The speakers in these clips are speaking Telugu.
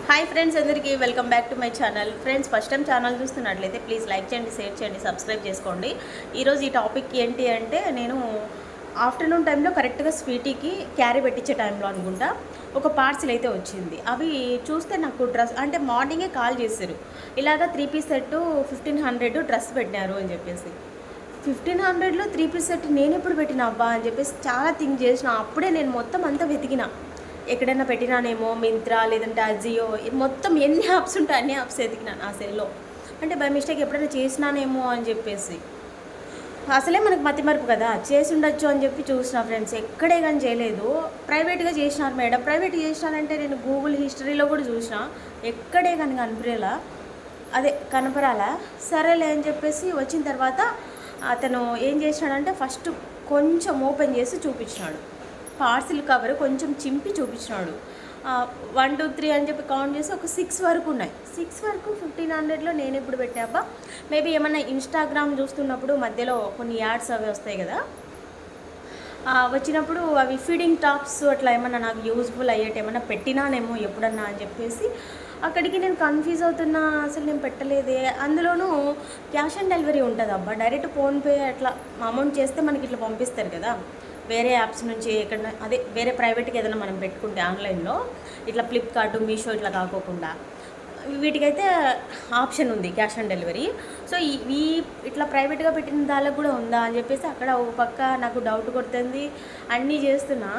హాయ్ ఫ్రెండ్స్, అందరికీ welcome back to my channel. Friends, first time channel చూస్తున్నట్లయితే ప్లీజ్ లైక్ చేయండి, షేర్ చేయండి, సబ్స్క్రైబ్ చేసుకోండి. ఈరోజు ఈ టాపిక్ ఏంటి అంటే, నేను ఆఫ్టర్నూన్ టైంలో కరెక్ట్గా స్వీటీకి క్యారీ పెట్టించే టైంలో అనుకుంటా ఒక పార్సిల్ అయితే వచ్చింది. అవి చూస్తే నాకు డ్రెస్ అంటే మార్నింగే కాల్ చేశారు, ఇలాగ 3 పీస్ సెట్ 1500 డ్రెస్ పెట్టినారు అని చెప్పేసి. 1500లో 3 పీస్ సెట్ నేను ఎప్పుడు పెట్టినా అబ్బా అని చెప్పేసి చాలా థింక్ చేసిన. అప్పుడే నేను మొత్తం అంతా వెతికిన, ఎక్కడైనా పెట్టినానేమో, మింత్రా లేదంటే అజియో, మొత్తం ఎన్ని యాప్స్ ఉంటాయి అన్ని యాప్స్ ఎతికినాను ఆ సెల్లో. అంటే బై మిస్టేక్ ఎప్పుడైనా చేసినానేమో అని చెప్పేసి, అసలే మనకు మతిమరుపు కదా, చేసి ఉండొచ్చు అని చెప్పి చూసిన. ఫ్రెండ్స్, ఎక్కడే కానీ చేయలేదు. ప్రైవేట్గా చేసినారు మేడం. ప్రైవేట్గా చేసినారంటే నేను గూగుల్ హిస్టరీలో కూడా చూసిన, ఎక్కడే కానీ కనిపించేలా, అదే కనపరాలా. సరేలే అని చెప్పేసి వచ్చిన తర్వాత అతను ఏం చేసినాడంటే ఫస్ట్ కొంచెం ఓపెన్ చేసి చూపించినాడు. పార్సిల్ కవర్ కొంచెం చింపి చూపించినాడు. 1 2 3 అని చెప్పి కౌంట్ చేసి ఒక 6 వరకు ఉన్నాయి. 6 వరకు 1500లో నేను ఇప్పుడు పెట్టాపా. మేబీ ఏమన్నా ఇన్స్టాగ్రామ్ చూస్తున్నప్పుడు మధ్యలో కొన్ని యాడ్స్ అవి వస్తాయి కదా, వచ్చినప్పుడు అవి ఫీడింగ్ టాప్స్ అట్లా ఏమన్నా నాకు యూజ్ఫుల్ అయ్యేటి ఏమన్నా పెట్టినానేమో ఎప్పుడన్నా అని చెప్పేసి అక్కడికి నేను కన్ఫ్యూజ్ అవుతున్నా. అసలు నేను పెట్టలేదే. అందులోనూ క్యాష్ ఆన్ డెలివరీ ఉంటుంది అబ్బా. డైరెక్ట్ ఫోన్పే అట్లా అమౌంట్ చేస్తే మనకి ఇట్లా పంపిస్తారు కదా, వేరే యాప్స్ నుంచి ఎక్కడ, అదే వేరే ప్రైవేట్గా ఏదైనా మనం పెట్టుకుంటే ఆన్లైన్లో, ఇట్లా ఫ్లిప్కార్ట్, మీషో ఇట్లా కాకోకుండా వీటికైతే ఆప్షన్ ఉంది క్యాష్ ఆన్ డెలివరీ. సో ఈ ఇట్లా ప్రైవేట్గా పెట్టిన దానికి కూడా ఉందా అని చెప్పేసి అక్కడ ఒక పక్క నాకు డౌట్ కొడుతుంది. అన్నీ చేస్తున్నా.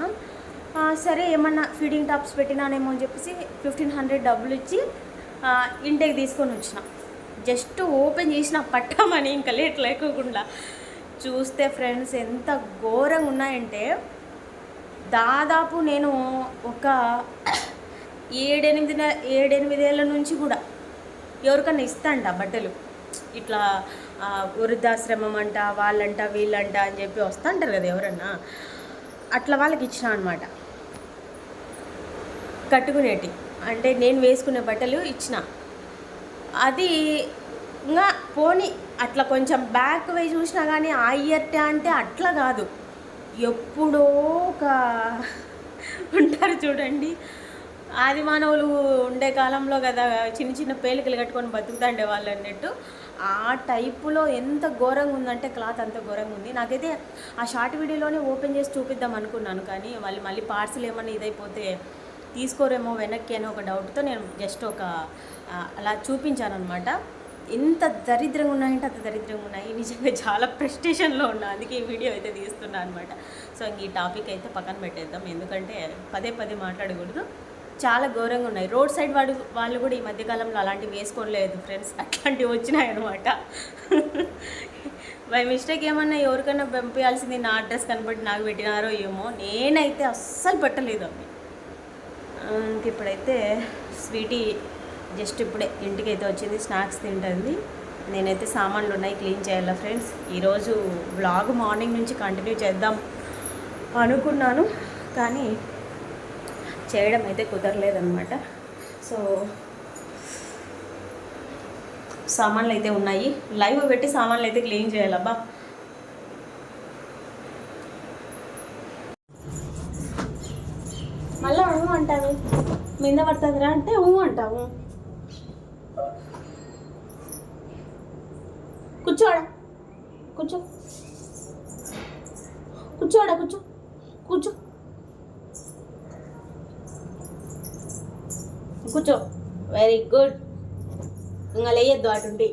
సరే ఏమన్నా ఫీడింగ్ టాప్స్ పెట్టినానేమో అని చెప్పేసి 1500 డబ్బులు ఇచ్చి ఇంటికి తీసుకొని వచ్చిన. జస్ట్ ఓపెన్ చేసిన పట్టామని, ఇంకా లేట్ లేకోకుండా చూస్తే ఫ్రెండ్స్ ఎంత ఘోరంగా ఉన్నాయంటే, దాదాపు నేను ఒక 7-8 ఏళ్ళ నుంచి కూడా ఎవరికన్నా ఇస్తాంట బట్టలు. ఇట్లా వృద్ధాశ్రమం అంట, వాళ్ళంట వీళ్ళంట అని చెప్పి వస్తుంటారు కదా ఎవరన్నా, అట్లా వాళ్ళకి ఇచ్చిన అనమాట. కట్టుకునేటి అంటే నేను వేసుకునే బట్టలు ఇచ్చిన. అది ఇంకా పోనీ అట్లా కొంచెం బ్యాక్ వే చూసినా కానీ ఆ ఇయర్టే అంటే అట్లా కాదు, ఎప్పుడో ఒక ఉంటారు చూడండి, ఆది మానవులు ఉండే కాలంలో కదా చిన్న చిన్న పేలికలు కట్టుకొని బతుకుతాండే వాళ్ళు అన్నట్టు, ఆ టైపులో ఎంత ఘోరంగా ఉందంటే క్లాత్ అంత ఘోరంగా ఉంది. నాకైతే ఆ షార్ట్ వీడియోలోనే ఓపెన్ చేసి చూపిద్దాం అనుకున్నాను, కానీ వాళ్ళు మళ్ళీ పార్సిల్ ఏమన్నా ఇదైపోతే తీసుకోరేమో వెనక్కి అని ఒక డౌట్తో నేను జస్ట్ అలా చూపించాను అనమాట. ఎంత దరిద్రంగా ఉన్నాయంటే అంత దరిద్రంగా ఉన్నాయి. నిజంగా చాలా ప్రెస్టేషన్లో ఉన్నా, అందుకే ఈ వీడియో అయితే తీస్తున్నా అనమాట. సో ఈ టాపిక్ అయితే పక్కన పెట్టేద్దాం, ఎందుకంటే పదే మాట్లాడకూడదు. చాలా ఘోరంగా ఉన్నాయి. రోడ్ సైడ్ వాళ్ళు కూడా ఈ మధ్యకాలంలో అలాంటివి వేసుకోలేదు ఫ్రెండ్స్, అట్లాంటివి వచ్చినాయి అనమాట. బై మిస్టేక్ ఏమన్నా ఎవరికైనా పంపించాల్సింది నా అడ్రస్ కనబడి నాకు పెట్టినారో ఏమో, నేనైతే అస్సలు పెట్టలేదు అవి. ఇప్పుడైతే స్వీటీ జస్ట్ ఇప్పుడే ఇంటికి అయితే వచ్చింది, స్నాక్స్ తింటుంది. నేనైతే సామాన్లు ఉన్నాయి క్లీన్ చేయాలా ఫ్రెండ్స్. ఈరోజు వ్లాగ్ మార్నింగ్ నుంచి కంటిన్యూ చేద్దాం అనుకున్నాను, కానీ చేయడం అయితే కుదరలేదన్నమాట. సో సామాన్లు అయితే ఉన్నాయి, లైవ్ పెట్టి సామాన్లు అయితే క్లీన్ చేయాలబ్బా. మళ్ళీ అంటావు మీద పడుతుందిరా అంటే అంటావు. కూర్చోడా కూర్చో, కూర్చోడా కూర్చో, కూర్చో కూర్చో. Very good. ఇంకా లేయద్దు అటుండి.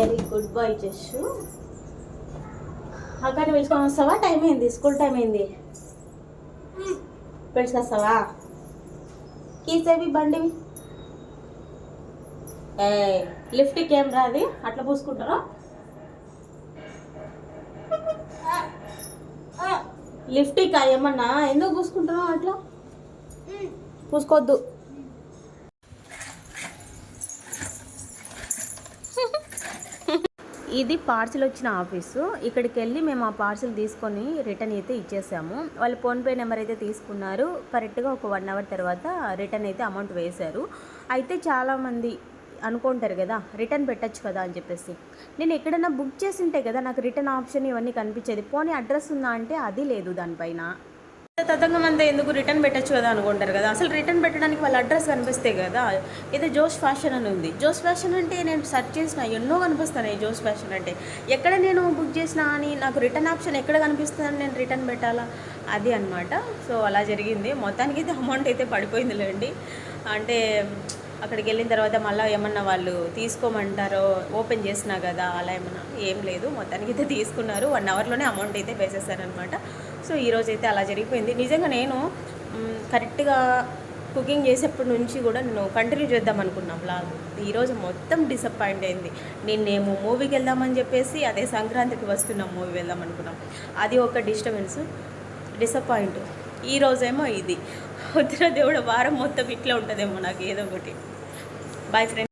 Very good bye జస్సు. అక్కడిని పిలుచుకొని వస్తావా? టైం అయింది, స్కూల్ టైం అయింది. పిలుచుకొస్తావా? కీసేవి బండివి. లిఫ్ట్కి ఏం రాది, అట్లా పూసుకుంటారా? లిఫ్టిక్ ఏమన్నా ఎందుకు పూసుకుంటున్నావు అట్లా? పూసుకోవద్దు. ఇది పార్సిల్ వచ్చిన ఆఫీసు. ఇక్కడికి వెళ్ళి మేము ఆ పార్సిల్ తీసుకొని రిటర్న్ అయితే ఇచ్చేసాము. వాళ్ళు ఫోన్పే నెంబర్ అయితే తీసుకున్నారు. కరెక్ట్గా ఒక 1 అవర్ తర్వాత రిటర్న్ అయితే అమౌంట్ వేశారు. అయితే చాలామంది అనుకుంటారు కదా, రిటర్న్ పెట్టచ్చు కదా అని చెప్పేసి. నేను ఎక్కడైనా బుక్ చేసి ఉంటే కదా నాకు రిటర్న్ ఆప్షన్ ఇవన్నీ కనిపించేది. పోనీ అడ్రస్ ఉందా అంటే అది లేదు దానిపైన. తతంగం అంతా ఎందుకు రిటర్న్ పెట్టచ్చు కదా అనుకుంటారు కదా. అసలు రిటర్న్ పెట్టడానికి వాళ్ళ అడ్రస్ కనిపిస్తే కదా. ఏదో జోష్ ఫ్యాషన్ అని ఉంది. జోష్ ఫ్యాషన్ అంటే నేను సెర్చ్ చేసిన ఎన్నో కనిపిస్తున్నాయి. జోష్ ఫ్యాషన్ అంటే ఎక్కడ నేను బుక్ చేసినా అని నాకు రిటర్న్ ఆప్షన్ ఎక్కడ కనిపిస్తుందని నేను రిటర్న్ పెట్టాలా, అది అనమాట. సో అలా జరిగింది. మొత్తానికి అయితే అమౌంట్ అయితే పడిపోయిందిలేండి. అంటే అక్కడికి వెళ్ళిన తర్వాత మళ్ళీ ఏమన్నా వాళ్ళు తీసుకోమంటారో, ఓపెన్ చేసినా కదా అలా ఏమన్నా ఏం లేదు. మొత్తానికి అయితే తీసుకున్నారు. 1 అవర్లోనే అమౌంట్ అయితే వేసేసారనమాట. సో ఈరోజు అయితే అలా జరిగిపోయింది. నిజంగా నేను కరెక్ట్గా కుకింగ్ చేసేప్పటి నుంచి కూడా నేను కంటిన్యూ చేద్దాం అనుకున్నా బ్లాగ్. ఈరోజు మొత్తం డిసప్పాయింట్ అయింది. నిన్నేమో మూవీకి వెళ్దామని చెప్పేసి అదే సంక్రాంతికి వస్తున్నాం మూవీ వెళ్దాం అనుకున్నాం. అది ఒక డిసప్పాయింట్. ఈరోజేమో ఇది. వద్దురా దేవుడు, వారం మొత్తం ఇట్లా ఉంటుందేమో నాకు ఏదో ఒకటి. Boy friends.